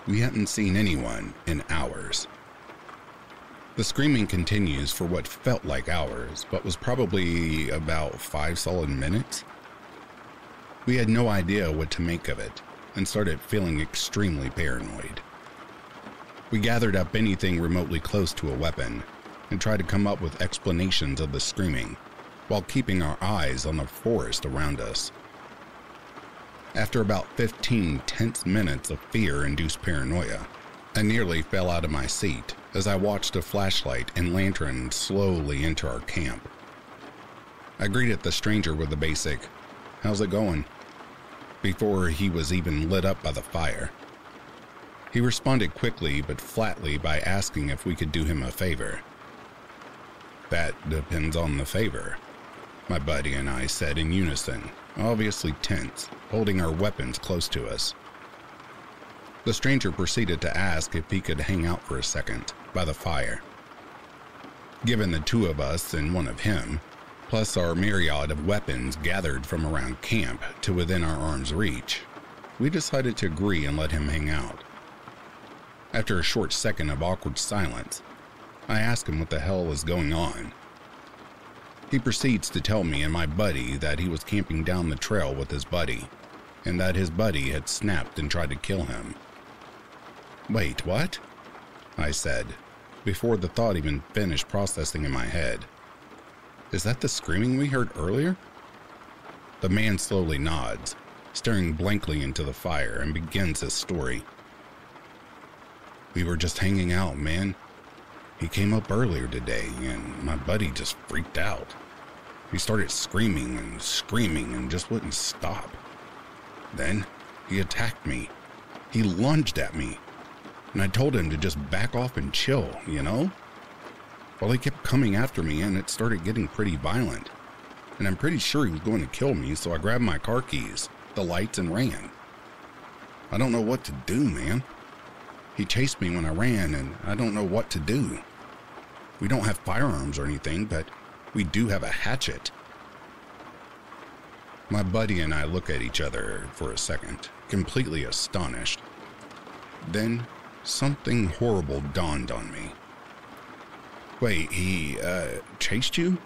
We hadn't seen anyone in hours. The screaming continues for what felt like hours, but was probably about 5 solid minutes. We had no idea what to make of it, and started feeling extremely paranoid. We gathered up anything remotely close to a weapon, and tried to come up with explanations of the screaming, while keeping our eyes on the forest around us. After about 15 tense minutes of fear-induced paranoia, I nearly fell out of my seat as I watched a flashlight and lantern slowly enter our camp. I greeted the stranger with the basic, "How's it going?" before he was even lit up by the fire. He responded quickly but flatly by asking if we could do him a favor. "That depends on the favor," my buddy and I said in unison, obviously tense, holding our weapons close to us. The stranger proceeded to ask if he could hang out for a second by the fire. Given the 2 of us and 1 of him, plus our myriad of weapons gathered from around camp to within our arm's reach, we decided to agree and let him hang out. After a short second of awkward silence, I asked him what the hell was going on. He proceeds to tell me and my buddy that he was camping down the trail with his buddy, and that his buddy had snapped and tried to kill him. "Wait, what?" I said, before the thought even finished processing in my head. "Is that the screaming we heard earlier?" The man slowly nods, staring blankly into the fire, and begins his story. "We were just hanging out, man. He came up earlier today, and my buddy just freaked out. He started screaming and just wouldn't stop. Then he attacked me. He lunged at me, and I told him to just back off and chill, you know? Well, he kept coming after me, and it started getting pretty violent. And I'm pretty sure he was going to kill me, so I grabbed my car keys, the lights, and ran. I don't know what to do, man. He chased me when I ran, and I don't know what to do. We don't have firearms or anything, but we do have a hatchet." My buddy and I look at each other for a second, completely astonished. Then something horrible dawned on me. "Wait, he chased you?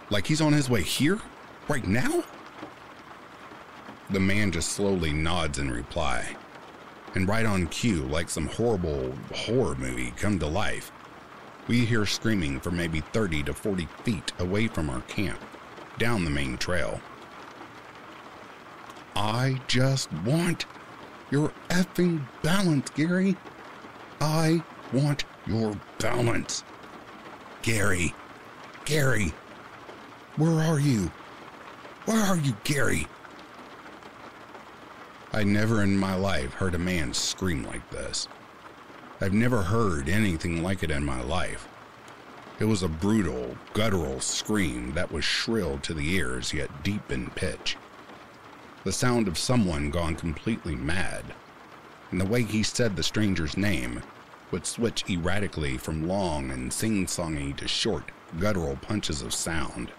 Like he's on his way here? Right now?" The man just slowly nods in reply. And right on cue, like some horrible horror movie come to life, we hear screaming from maybe 30 to 40 feet away from our camp, down the main trail. "I just want your effing balance, Gary. I want your balance. Gary, Gary, where are you? Where are you, Gary?" I never in my life heard a man scream like this. I've never heard anything like it in my life. It was a brutal, guttural scream that was shrill to the ears yet deep in pitch. The sound of someone gone completely mad, and the way he said the stranger's name would switch erratically from long and sing-songy to short, guttural punches of sound.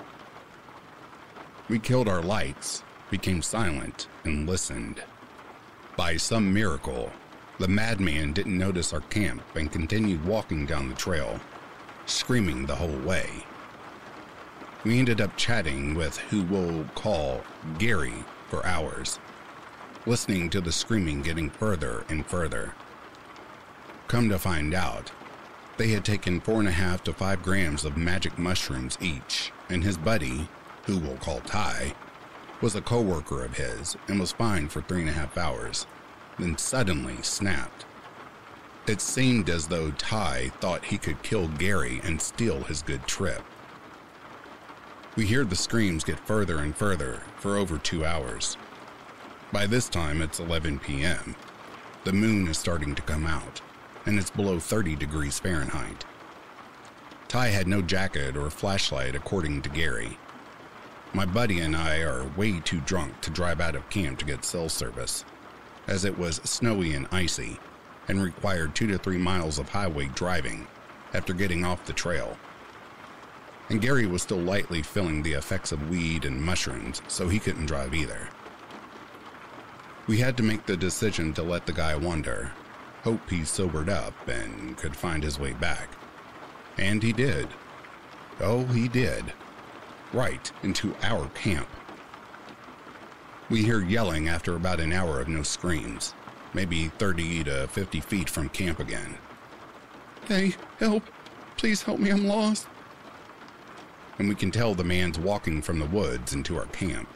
We killed our lights, became silent, and listened. By some miracle, the madman didn't notice our camp and continued walking down the trail, screaming the whole way. We ended up chatting with who we'll call Gary for hours, listening to the screaming getting further and further. Come to find out, they had taken 4.5 to 5 grams of magic mushrooms each, and his buddy, who we'll call Ty, was a co-worker of his and was fine for 3.5 hours, then suddenly snapped. It seemed as though Ty thought he could kill Gary and steal his good trip. We hear the screams get further and further for over 2 hours. By this time, it's 11 p.m. The moon is starting to come out, and it's below 30 degrees Fahrenheit. Ty had no jacket or flashlight, according to Gary. My buddy and I are way too drunk to drive out of camp to get cell service, as it was snowy and icy, and required 2 to 3 miles of highway driving after getting off the trail. And Gary was still lightly feeling the effects of weed and mushrooms, so he couldn't drive either. We had to make the decision to let the guy wander, hope he sobered up and could find his way back. And he did. Oh, he did. Right into our camp. We hear yelling after about an hour of no screams, maybe 30 to 50 feet from camp again. "Hey, help. Please help me, I'm lost." And we can tell the man's walking from the woods into our camp.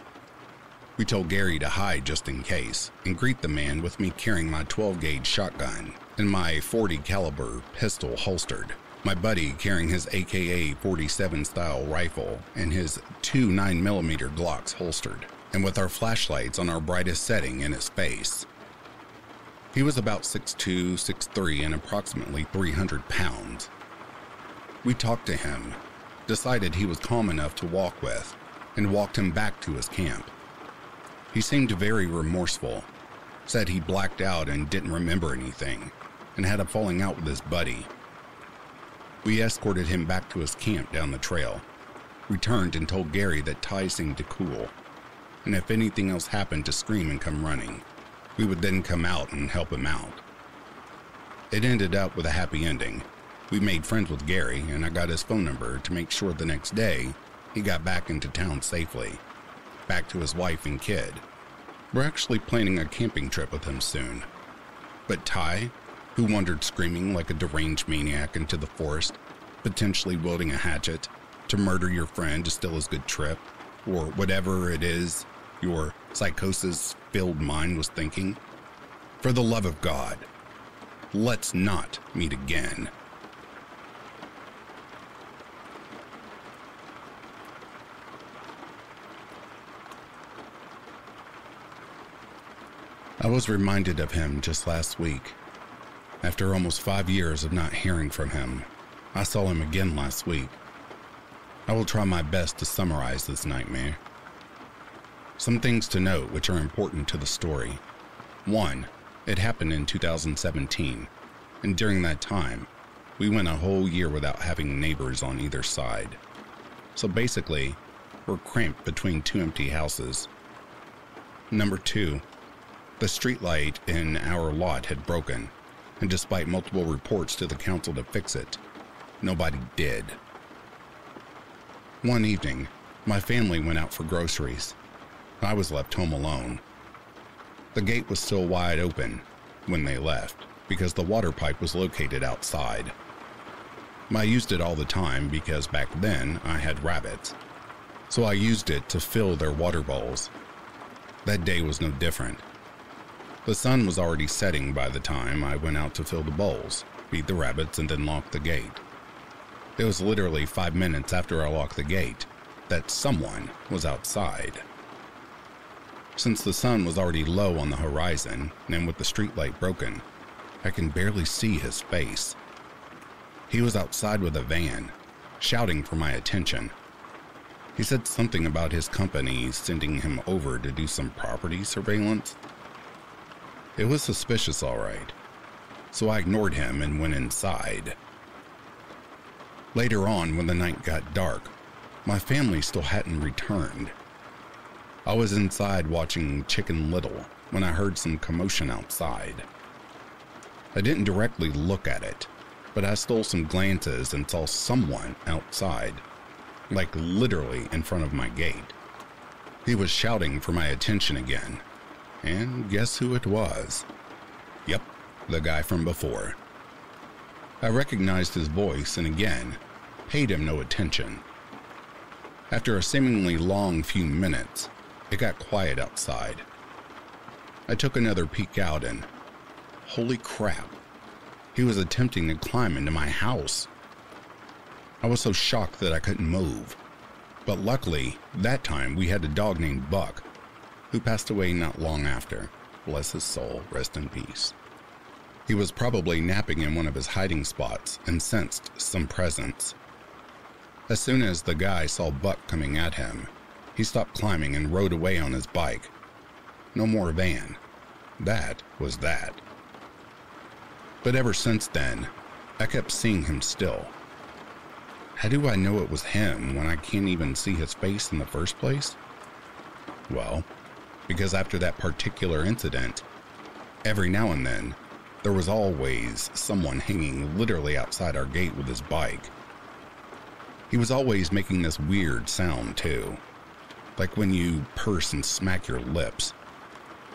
We told Gary to hide just in case, and greet the man with me carrying my 12-gauge shotgun and my 40 caliber pistol holstered, my buddy carrying his AK-47 style rifle and his 2 9mm Glocks holstered, and with our flashlights on our brightest setting in his face. He was about 6'2", 6'3", and approximately 300 pounds. We talked to him, decided he was calm enough to walk with, and walked him back to his camp. He seemed very remorseful, said he blacked out and didn't remember anything, and had a falling out with his buddy. We escorted him back to his camp down the trail, returned and told Gary that Ty seemed to cool, and if anything else happened to scream and come running, we would then come out and help him out. It ended up with a happy ending. We made friends with Gary, and I got his phone number to make sure the next day he got back into town safely, back to his wife and kid. We're actually planning a camping trip with him soon. But Ty, who wandered screaming like a deranged maniac into the forest, potentially wielding a hatchet to murder your friend to steal his good trip, or whatever it is your psychosis-filled mind was thinking, for the love of God, let's not meet again. I was reminded of him just last week. After almost 5 years of not hearing from him, I saw him again last week. I will try my best to summarize this nightmare. Some things to note which are important to the story. 1, it happened in 2017, and during that time, we went a whole year without having neighbors on either side. So basically, we're cramped between 2 empty houses. Number 2, the streetlight in our lot had broken, and despite multiple reports to the council to fix it, nobody did. One evening, my family went out for groceries. I was left home alone. The gate was still wide open when they left because the water pipe was located outside. I used it all the time because back then I had rabbits, so I used it to fill their water bowls. That day was no different. The sun was already setting by the time I went out to fill the bowls, feed the rabbits, and then lock the gate. It was literally 5 minutes after I locked the gate that someone was outside. Since the sun was already low on the horizon, and with the streetlight broken, I can barely see his face. He was outside with a van, shouting for my attention. He said something about his company sending him over to do some property surveillance. It was suspicious, all right, so I ignored him and went inside. Later on, when the night got dark, my family still hadn't returned. I was inside watching Chicken Little when I heard some commotion outside. I didn't directly look at it, but I stole some glances and saw someone outside, like literally in front of my gate. He was shouting for my attention again. And guess who it was? Yep, the guy from before. I recognized his voice and again, paid him no attention. After a seemingly long few minutes, it got quiet outside. I took another peek out and, holy crap, He was attempting to climb into my house. I was so shocked that I couldn't move. But luckily, that time we had a dog named Buck, who passed away not long after. Bless his soul, rest in peace. He was probably napping in one of his hiding spots and sensed some presence. As soon as the guy saw Buck coming at him, he stopped climbing and rode away on his bike. No more van. That was that. But ever since then, I kept seeing him still. How do I know it was him when I can't even see his face in the first place? Well, because after that particular incident, every now and then, there was always someone hanging literally outside our gate with his bike. He was always making this weird sound too, like when you purse and smack your lips.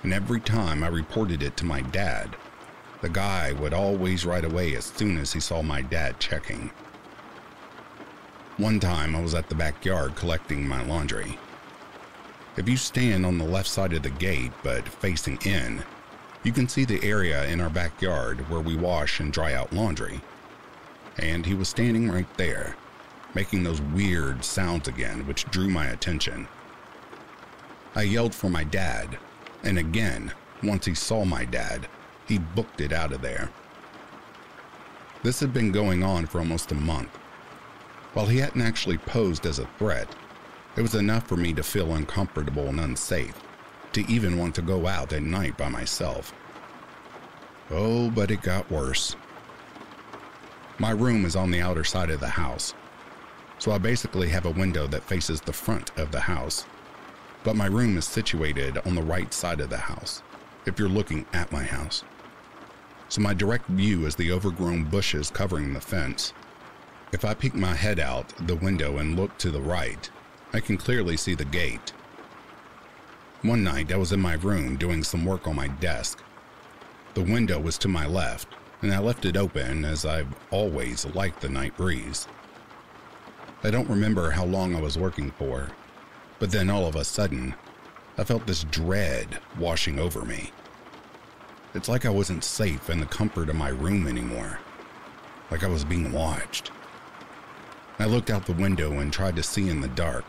And every time I reported it to my dad, the guy would always ride away as soon as he saw my dad checking. One time I was at the backyard collecting my laundry. If you stand on the left side of the gate but facing in, you can see the area in our backyard where we wash and dry out laundry. And he was standing right there, making those weird sounds again, which drew my attention. I yelled for my dad, and again, once he saw my dad, he booked it out of there. This had been going on for almost a month. While he hadn't actually posed as a threat, it was enough for me to feel uncomfortable and unsafe, to even want to go out at night by myself. Oh, but it got worse. My room is on the outer side of the house, so I basically have a window that faces the front of the house, but my room is situated on the right side of the house, if you're looking at my house. So my direct view is the overgrown bushes covering the fence. If I peek my head out the window and look to the right, I can clearly see the gate. One night I was in my room doing some work on my desk. The window was to my left, and I left it open as I've always liked the night breeze. I don't remember how long I was working for, but then all of a sudden, I felt this dread washing over me. It's like I wasn't safe in the comfort of my room anymore, like I was being watched. I looked out the window and tried to see in the dark,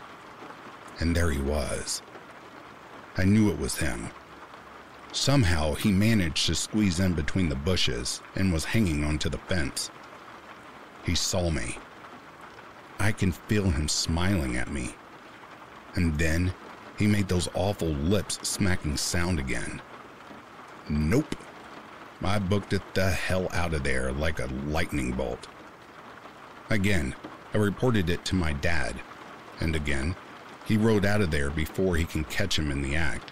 and there he was. I knew it was him. Somehow he managed to squeeze in between the bushes and was hanging onto the fence. He saw me. I can feel him smiling at me. And then he made those awful lips smacking sound again. Nope. I booked it the hell out of there like a lightning bolt. Again, I reported it to my dad, and again, he rode out of there before he can catch him in the act.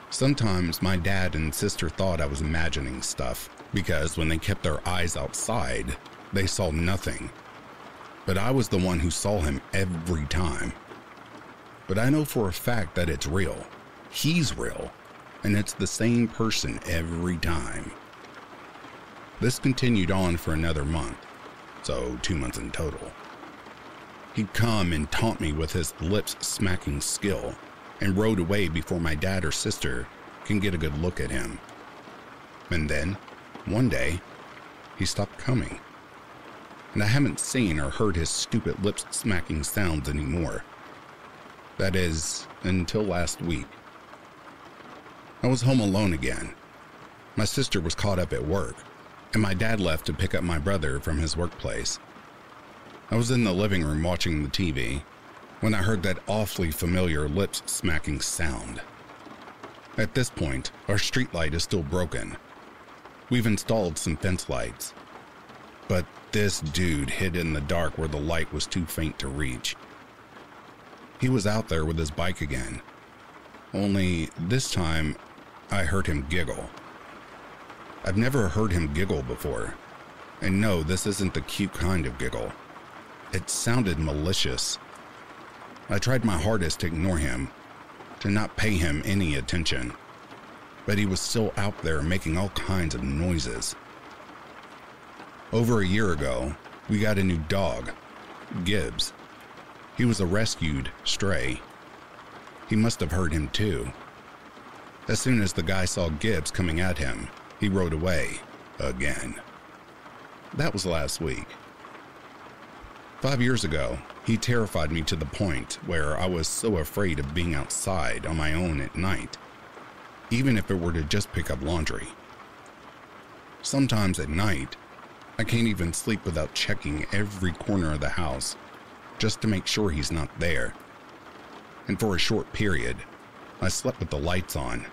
Sometimes my dad and sister thought I was imagining stuff, because when they kept their eyes outside, they saw nothing. But I was the one who saw him every time. But I know for a fact that it's real. He's real, and it's the same person every time. This continued on for another month, so 2 months in total. He'd come and taunt me with his lips smacking skill, and rode away before my dad or sister can get a good look at him. And then, one day, he stopped coming. And I haven't seen or heard his stupid lips smacking sounds anymore. That is, until last week. I was home alone again. My sister was caught up at work, and my dad left to pick up my brother from his workplace. I was in the living room watching the TV when I heard that awfully familiar lips smacking sound. At this point, our streetlight is still broken. We've installed some fence lights, but this dude hid in the dark where the light was too faint to reach. He was out there with his bike again, only this time I heard him giggle. I've never heard him giggle before, and no, this isn't the cute kind of giggle. It sounded malicious. I tried my hardest to ignore him, to not pay him any attention, but he was still out there making all kinds of noises. Over a year ago, we got a new dog, Gibbs. He was a rescued stray. He must have heard him too. As soon as the guy saw Gibbs coming at him, he rode away, again. That was last week. 5 years ago, he terrified me to the point where I was so afraid of being outside on my own at night, even if it were to just pick up laundry. Sometimes at night, I can't even sleep without checking every corner of the house just to make sure he's not there. And for a short period, I slept with the lights on.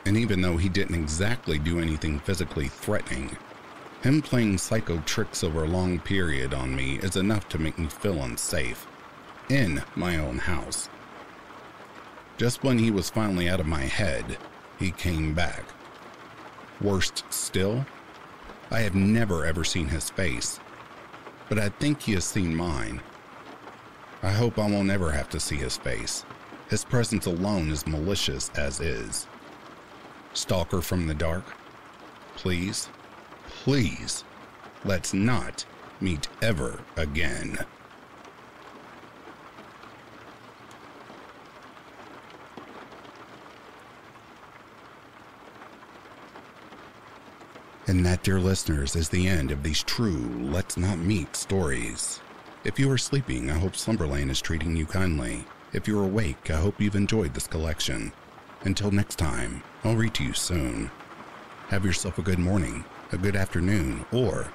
And even though he didn't exactly do anything physically threatening, him playing psycho tricks over a long period on me is enough to make me feel unsafe in my own house. Just when he was finally out of my head, he came back. Worst still, I have never ever seen his face, but I think he has seen mine. I hope I won't ever have to see his face. His presence alone is malicious as is. Stalker from the dark, please, please, let's not meet ever again. And that, dear listeners, is the end of these true Let's Not Meet stories. If you are sleeping, I hope Slumberland is treating you kindly. If you're awake, I hope you've enjoyed this collection. Until next time, I'll read to you soon. Have yourself a good morning, a good afternoon, or